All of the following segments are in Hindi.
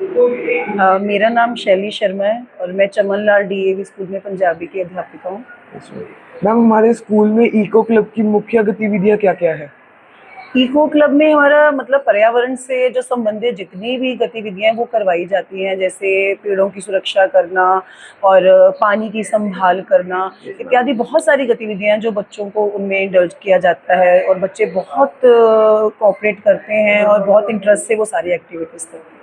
मेरा नाम शैली शर्मा है और मैं चमन लाल डीएवी स्कूल में पंजाबी की अध्यापिका हूँ। मैम, हमारे स्कूल में इको क्लब की मुख्य गतिविधियाँ क्या-क्या है? इको क्लब में हमारा मतलब पर्यावरण से जो संबंधित जितनी भी गतिविधियां हैं वो करवाई जाती हैं, जैसे पेड़ों की सुरक्षा करना और पानी की संभाल करना इत्यादि बहुत सारी गतिविधियां हैं जो बच्चों को उनमें इंडल्ज किया जाता है और बच्चे बहुत कोऑपरेट करते हैं और बहुत इंटरेस्ट से वो सारी एक्टिविटीज करते हैं।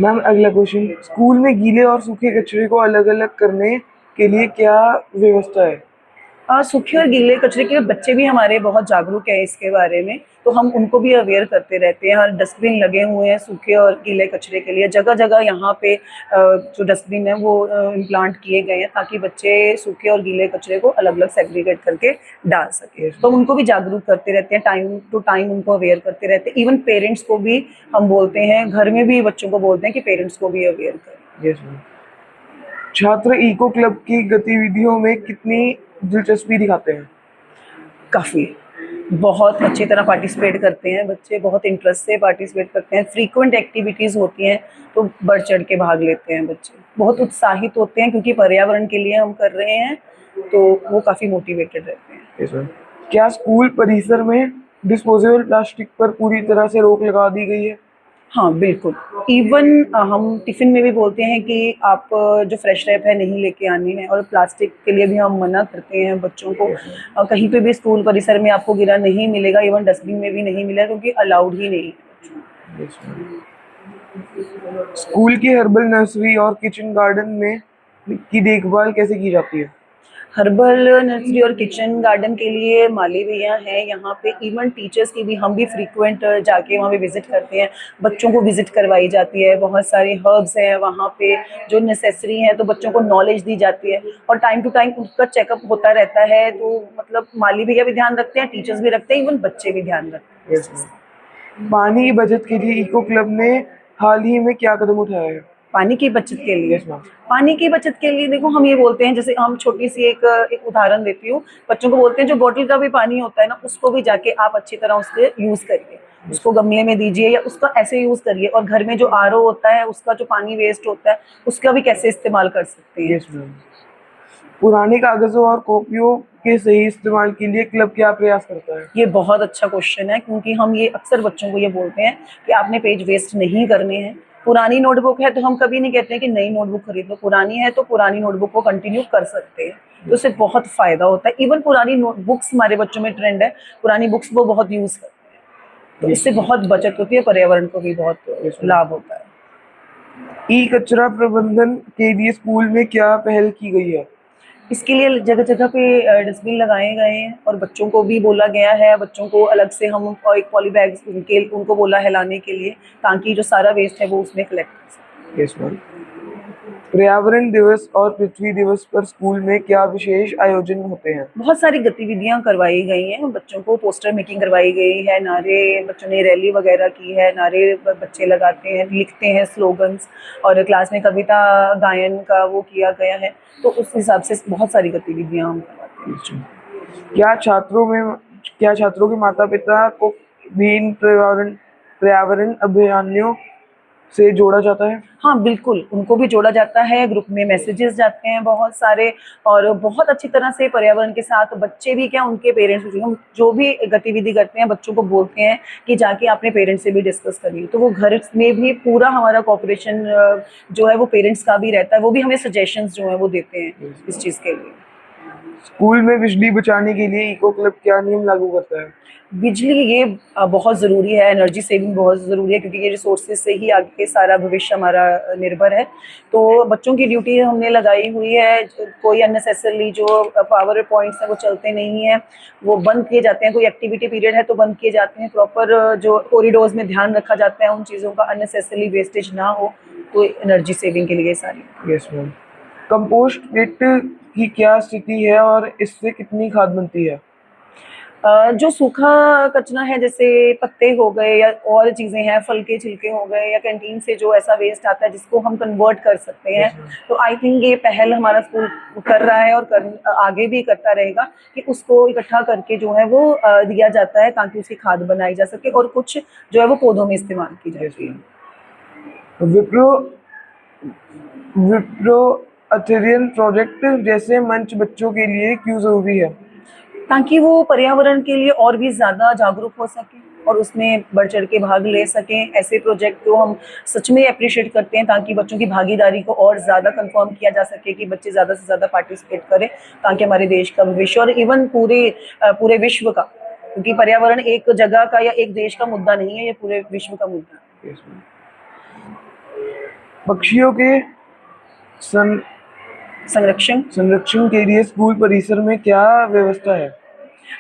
मैम, अगला क्वेश्चन, स्कूल में गीले और सूखे कचरे को अलग-अलग करने के लिए क्या व्यवस्था है? सूखे और गीले कचरे के बच्चे भी हमारे बहुत जागरूक हैं इसके बारे में, तो हम उनको भी अवेयर करते रहते हैं। हर डस्टबिन लगे हुए हैं सूखे और गीले कचरे के लिए, जगह-जगह यहाँ पे जो डस्टबिन है वो इम्प्लांट किए गए हैं ताकि बच्चे सूखे और गीले कचरे को अलग-अलग सेग्रीगेट करके डाल सकें। तो हम उनको भी जागरूक करते रहते हैं, टाइम टू टाइम उनको अवेयर करते रहते हैं। इवन पेरेंट्स को भी हम बोलते हैं, घर में भी बच्चों को बोलते हैं कि पेरेंट्स को भी अवेयर करें। Yes ma'am. छात्र इको क्लब की गतिविधियों में कितनी दिलचस्पी दिखाते हैं? काफ़ी, बहुत अच्छी तरह पार्टिसिपेट करते हैं बच्चे, बहुत इंटरेस्ट से पार्टिसिपेट करते हैं। फ्रीक्वेंट एक्टिविटीज़ होती हैं तो बढ़ चढ़ के भाग लेते हैं बच्चे, बहुत उत्साहित होते हैं क्योंकि पर्यावरण के लिए हम कर रहे हैं, तो वो काफ़ी मोटिवेटेड रहते हैं। Yes ma'am. क्या स्कूल परिसर में डिस्पोजेबल प्लास्टिक पर पूरी तरह से रोक लगा दी गई है? हाँ, बिल्कुल। इवन हम टिफ़िन में भी बोलते हैं कि आप जो फ्रेश रैप है नहीं लेके आनी है और प्लास्टिक के लिए भी हम मना करते हैं बच्चों को। कहीं पे भी स्कूल परिसर में आपको गिरा नहीं मिलेगा, इवन डस्टबिन में भी नहीं मिलेगा क्योंकि अलाउड ही नहीं है। Yes ma'am. स्कूल की हर्बल नर्सरी और किचन गार्डन में की देखभाल कैसे की जाती है? हर्बल नर्सरी और किचन गार्डन के लिए माली भैया हैं यहाँ पे। इवन टीचर्स की भी हम भी फ्रीक्वेंट जाके वहाँ पे विजिट करते हैं, बच्चों को विजिट करवाई जाती है। बहुत सारे हर्ब्स हैं वहाँ पे जो नेसेसरी हैं, तो बच्चों को नॉलेज दी जाती है और टाइम टू टाइम उनका चेकअप होता रहता है। तो मतलब माली भैया भी ध्यान रखते हैं, टीचर्स भी रखते हैं, इवन बच्चे भी ध्यान रखते हैं इस यस चीज़ का। मैम। पानी की बचत के लिए इको क्लब ने हाल ही में क्या कदम उठाया है? पानी की बचत के लिए, यस मैम। पानी की बचत के लिए देखो हम ये बोलते हैं, जैसे हम छोटी सी एक उदाहरण देती हूँ। बच्चों को बोलते हैं जो बॉटल का भी पानी होता है ना, उसको भी जाके आप अच्छी तरह उसके यूज करिए, उसको गमले में दीजिए या उसका ऐसे यूज करिए। और घर में जो आरओ होता है उसका जो पानी वेस्ट होता है उसका भी कैसे इस्तेमाल कर सकते हैं। Yes ma'am. पुराने कागजों और कॉपियों के सही इस्तेमाल के लिए क्लब क्या प्रयास करता है? ये बहुत अच्छा क्वेश्चन है क्योंकि हम ये अक्सर बच्चों को ये बोलते हैं कि आपने पेज वेस्ट नहीं करने हैं। पुरानी नोटबुक है तो हम कभी नहीं कहते हैं कि नई नोटबुक खरीद लो, पुरानी है तो पुरानी नोटबुक को कंटिन्यू कर सकते हैं, तो उससे बहुत फायदा होता है। इवन पुरानी नोटबुक्स हमारे बच्चों में ट्रेंड है, पुरानी बुक्स वो बहुत यूज करते हैं, तो इससे बहुत बचत होती है, पर्यावरण को भी बहुत लाभ होता है। ई कचरा प्रबंधन के लिए स्कूल में क्या पहल की गई है? इसके लिए जगह जगह पे डस्टबिन लगाए गए हैं और बच्चों को भी बोला गया है, बच्चों को अलग से हम एक पॉली बैग उनको बोला है लाने के लिए ताकि जो सारा वेस्ट है वो उसमें कलेक्ट कर सकें। Yes ma'am. पर्यावरण दिवस और पृथ्वी दिवस पर स्कूल में क्या विशेष आयोजन होते हैं? बहुत सारी गतिविधियां करवाई गई हैं, बच्चों को पोस्टर मेकिंग करवाई गई है, नारे बच्चों ने रैली वगैरह की है, नारे बच्चे लगाते हैं, लिखते हैं स्लोगन्स, और क्लास में कविता गायन का वो किया गया है। तो उस हिसाब से बहुत सारी गतिविधियां हम करवाते हैं। क्या छात्रों के माता पिता को भी इन पर्यावरण पर्यावरण अभियानों से जोड़ा जाता है? हाँ, बिल्कुल, उनको भी जोड़ा जाता है, ग्रुप में मैसेजेस जाते हैं बहुत सारे और बहुत अच्छी तरह से पर्यावरण के साथ बच्चे भी क्या उनके पेरेंट्स भी, हम जो भी गतिविधि करते हैं बच्चों को बोलते हैं कि जाके अपने पेरेंट्स से भी डिस्कस करिए। तो वो घर में भी पूरा हमारा कोऑपरेशन जो है वो पेरेंट्स का भी रहता है, वो भी हमें सजेशंस जो हैं वो देते हैं इस चीज़ के लिए। स्कूल में बिजली बचाने के लिए इको क्लब क्या नियम लागू करता है? बिजली ये बहुत ज़रूरी है, एनर्जी सेविंग बहुत ज़रूरी है क्योंकि ये रिसोर्सेज से ही आगे सारा भविष्य हमारा निर्भर है। तो बच्चों की ड्यूटी हमने लगाई हुई है, कोई अननेसेसरली जो पावर पॉइंट्स हैं वो चलते नहीं हैं, वो बंद किए जाते हैं। कोई एक्टिविटी पीरियड है तो बंद किए जाते हैं, प्रॉपर जो कॉरिडोर्स में ध्यान रखा जाता है उन चीज़ों का, अननेसेसरली वेस्टेज ना हो, तो एनर्जी सेविंग के लिए सारी। Yes ma'am. कंपोस्ट पिट की क्या स्थिति है और इससे कितनी खाद बनती है? जो सूखा कचरा है जैसे पत्ते हो गए या और चीज़ें हैं, फल के छिलके हो गए या कैंटीन से जो ऐसा वेस्ट आता है जिसको हम कन्वर्ट कर सकते हैं, तो आई थिंक ये पहल हमारा स्कूल कर रहा है और आगे भी करता रहेगा कि उसको इकट्ठा करके जो है वो दिया जाता है ताकि उसकी खाद बनाई जा सके और कुछ जो है वो पौधों में इस्तेमाल की जाती है। विप्रो विप्रो अथेरियन प्रोजेक्ट जैसे मंच बच्चों के लिए क्यों जरूरी है? ताकि वो पर्यावरण के लिए और भी ज़्यादा जागरूक हो सकें और उसमें बढ़ चढ़ के भाग ले सकें। ऐसे प्रोजेक्ट को हम सच में अप्रिशिएट करते हैं ताकि बच्चों की भागीदारी को और ज़्यादा कंफर्म किया जा सके कि बच्चे ज़्यादा से ज़्यादा पार्टिसिपेट करें, ताकि हमारे देश का भविष्य और इवन पूरे विश्व का, क्योंकि पर्यावरण एक जगह का या एक देश का मुद्दा नहीं है, ये पूरे विश्व का मुद्दा है। पक्षियों के संरक्षण संरक्षण के लिए स्कूल परिसर में क्या व्यवस्था है?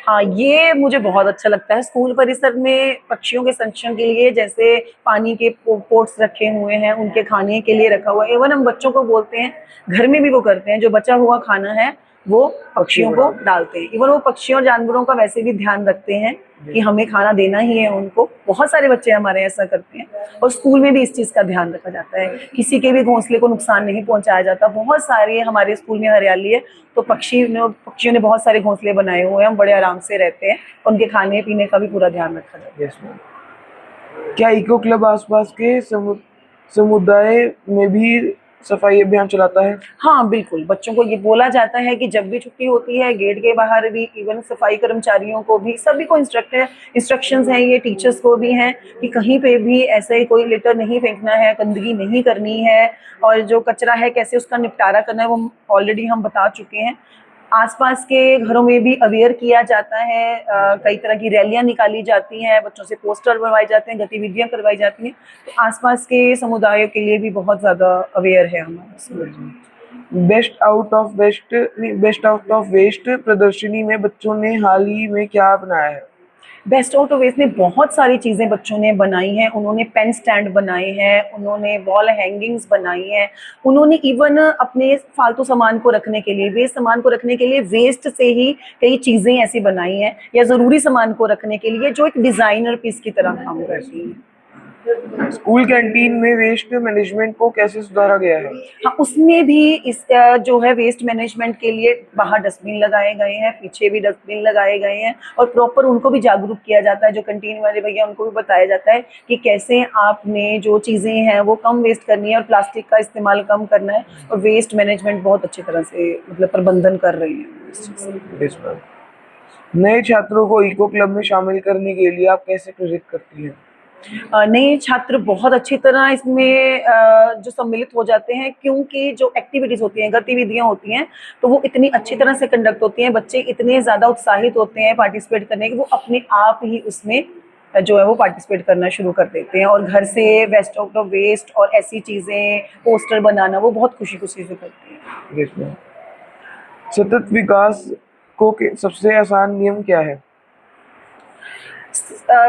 हाँ, ये मुझे बहुत अच्छा लगता है। स्कूल परिसर में पक्षियों के संरक्षण के लिए जैसे पानी के पोट्स रखे हुए हैं, उनके खाने के लिए रखा हुआ है। इवन हम बच्चों को बोलते हैं, घर में भी वो करते हैं, जो बचा हुआ खाना है वो पक्षियों को डालते हैं। इवन वो पक्षियों और जानवरों का वैसे भी ध्यान रखते हैं कि हमें खाना देना ही है उनको। बहुत सारे बच्चे हमारे ऐसा करते हैं और स्कूल में भी इस चीज़ का ध्यान रखा जाता है, किसी के भी घोंसले को नुकसान नहीं पहुंचाया जाता। बहुत सारे हमारे स्कूल में हरियाली है तो पक्षियों ने बहुत सारे घोंसले बनाए हुए हैं, हम बड़े आराम से रहते हैं। उनके खाने पीने का भी पूरा ध्यान रखा जाता है। क्या इको क्लब आसपास के समुदाय में भी सफाई अभियान चलाता है? हाँ, बिल्कुल। बच्चों को ये बोला जाता है कि जब भी छुट्टी होती है, गेट के बाहर भी इवन सफाई कर्मचारियों को भी, सभी को इंस्ट्रक्शंस हैं, ये टीचर्स को भी हैं कि कहीं पे भी ऐसे ही कोई लिटर नहीं फेंकना है, गंदगी नहीं करनी है और जो कचरा है कैसे उसका निपटारा करना है वो ऑलरेडी हम बता चुके हैं। आसपास के घरों में भी अवेयर किया जाता है, कई तरह की रैलियां निकाली जाती हैं, बच्चों से पोस्टर बनवाए जाते हैं, गतिविधियां करवाई जाती हैं। तो आसपास के समुदायों के लिए भी बहुत ज़्यादा अवेयर है हमारा school. Best out of waste प्रदर्शनी में बच्चों ने हाल ही में क्या बनाया है? बेस्ट आउट ऑफ वेस्ट में बहुत सारी चीज़ें बच्चों ने बनाई हैं। उन्होंने पेन स्टैंड बनाए हैं, उन्होंने वॉल हैंगिंग्स बनाई हैं, उन्होंने इवन अपने फालतू सामान को रखने के लिए, वेस्ट सामान को रखने के लिए वेस्ट से ही कई चीज़ें ऐसी बनाई हैं, या ज़रूरी सामान को रखने के लिए जो एक डिज़ाइनर पीस की तरह काम करती हैं। स्कूल कैंटीन में वेस्ट मैनेजमेंट को कैसे सुधारा गया है? हाँ, उसमें भी इस जो है वेस्ट मैनेजमेंट के लिए बाहर डस्टबिन लगाए गए हैं, पीछे भी डस्टबिन लगाए गए हैं और प्रॉपर उनको भी जागरूक किया जाता है। जो कैंटीन वाले भैया, उनको भी बताया जाता है कि कैसे आपने जो चीज़ें हैं वो कम वेस्ट करनी है और प्लास्टिक का इस्तेमाल कम करना है, और वेस्ट मैनेजमेंट बहुत अच्छी तरह से मतलब प्रबंधन कर रहे हैं। नए छात्रों को इको क्लब में शामिल करने के लिए आप कैसे प्रेरित करती हैं? नए छात्र बहुत अच्छी तरह इसमें जो सम्मिलित हो जाते हैं, क्योंकि जो एक्टिविटीज़ होती हैं, गतिविधियां होती हैं, तो वो इतनी अच्छी तरह से कंडक्ट होती हैं, बच्चे इतने ज़्यादा उत्साहित होते हैं पार्टिसिपेट करने के, वो अपने आप ही उसमें जो है वो पार्टिसिपेट करना शुरू कर देते हैं। और घर से बेस्ट आउट ऑफ वेस्ट और ऐसी चीज़ें, पोस्टर बनाना, वो बहुत खुशी खुशी से करते हैं। सतत विकास को सबसे आसान नियम क्या है?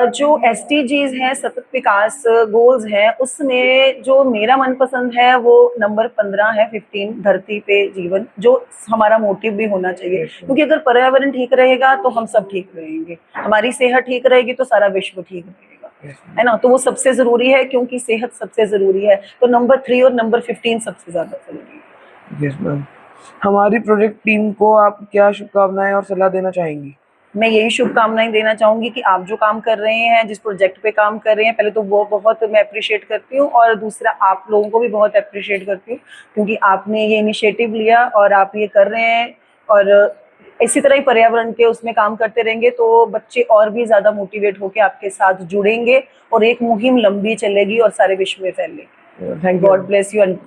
जो SDGs हैं, सतत विकास गोल्स हैं, उसमें जो मेरा मनपसंद है वो नंबर 15 है, 15, धरती पे जीवन, जो हमारा मोटिव भी होना चाहिए। क्योंकि अगर पर्यावरण ठीक रहेगा तो हम सब ठीक रहेंगे, हमारी सेहत ठीक रहेगी तो सारा विश्व ठीक रहेगा, है ना। तो वो सबसे ज़रूरी है, क्योंकि सेहत सबसे ज़रूरी है। तो नंबर 3 और नंबर 15 सबसे ज़्यादा ज़रूरी है। Yes ma'am. हमारी प्रोजेक्ट टीम को आप क्या शुभकामनाएं और सलाह देना चाहेंगी? मैं यही शुभकामनाएं देना चाहूँगी कि आप जो काम कर रहे हैं, जिस प्रोजेक्ट पे काम कर रहे हैं, पहले तो वो बहुत मैं अप्रिशिएट करती हूँ, और दूसरा आप लोगों को भी बहुत अप्रिशिएट करती हूँ, क्योंकि आपने ये इनिशिएटिव लिया और आप ये कर रहे हैं। और इसी तरह ही पर्यावरण के उसमें काम करते रहेंगे तो बच्चे और भी ज़्यादा मोटिवेट होकर आपके साथ जुड़ेंगे और एक मुहिम लंबी चलेगी और सारे विश्व में फैलेगी। Thank you. God bless you and